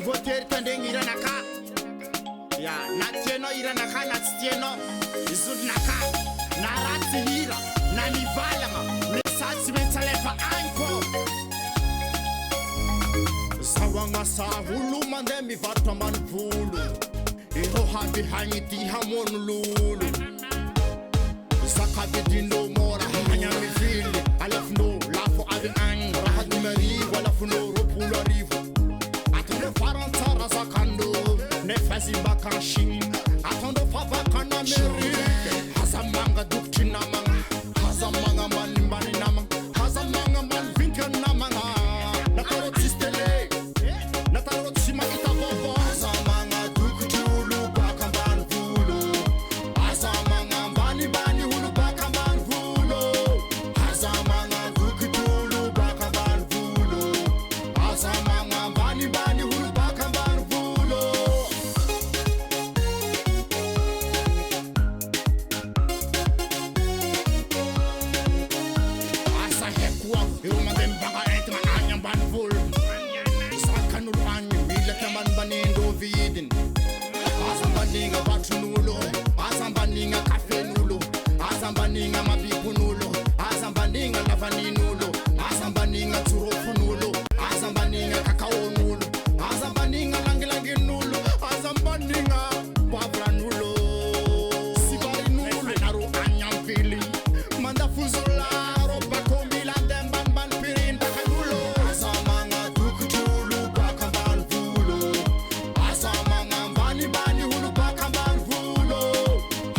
votery tandegny iranaka ya na tianao iranaka na tsy tianao izolonaka na ratsy hira na mivalagna message tsy maintsy alefa agny fô zaho agnasa olo mandeha mivarotra ambanivolo ireo habehangy ty hamono lolo zakabedinao mora hagna mivily alafinao lafo avy agny raha dimarivo alafinao roapolo arivo atandreo farantsara zakandro nefa zimbaka en Chine atandreo fabakana Amerike haza manga dokotry namagna haza magna ambanimbany namagna haza magna ambany vinkany namagna natareo tsisy télé natareo tsy mahita vaovao haza magna dokotry olo baka ambany volo haza magna ambanimbany olo baka ambany volo haza magna dokotry olo baka ambany volo haza magna ambanimbany olo baka ambany volo asa haiko aho eo mandeha mivanga entagna agny ambany volo zakan'olo agny milaka ambanimbaniandreo vidiny aza ambanigna vatron'olo aza ambanigna kafen'olo aza ambanigna mabipon'olo aza ambanigna lavanin'olo aza ambanigna tsorofon'olo aza ambanigna kakaon'olo aza ambanigna langilangin'olo aza ambanigna poavran'olo sivarin'olo naro agny amvily mandafozolaro bakomila ande ambanimbany pirintakan'olo aza magna dokotry olo baka ambany volo aza magna ambanimbany olo baka ambany volo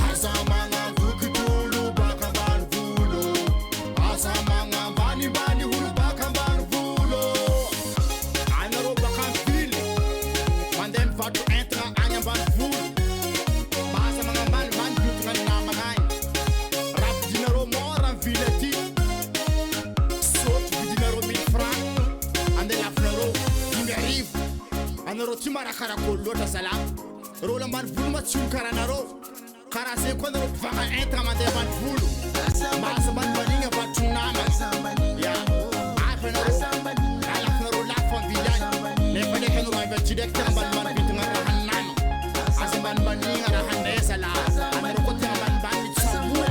aza magna dokotry olo baka ambany volo aza magna ambanimbany olo baka ambany volo anareo baka amvily mandeha mivatro entagna agny ambany volo baza magna ambanimbany vitagna ny namagna agny raha vidinareo mora mivily aty sotro vidinareo 1000 francs andeha lafinareo 5 arivo anareo ty marakarako loatra zalahy reo olo ambany volo ma tsy olo karaha anareo karaha zay koa anareo mpivanga entagna mandeha ambany volo mahaza ambanimbany avatro namagna ya avy anareo alafinareo lafo amvily agny nefa ndraiky anareo avy direct ambanimbany vitagna raha nama aza ambanimbany raha ndesa la anareo koa tegna ambanimbany mitsaboa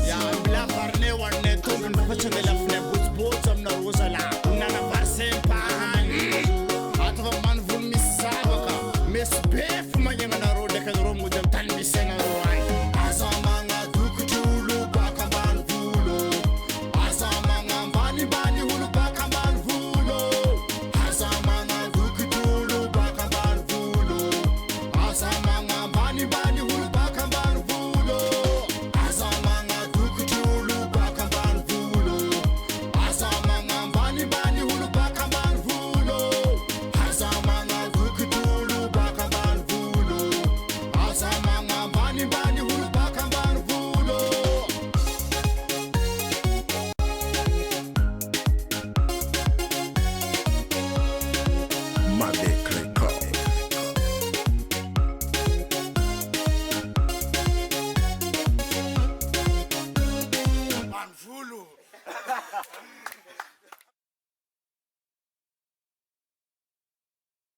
ya mila varinay hoaninay tombony fa tsy andeha lafinay botsibotsy aminareo zalahy nana varsempagny atava ambany volo misy zavaka mesy be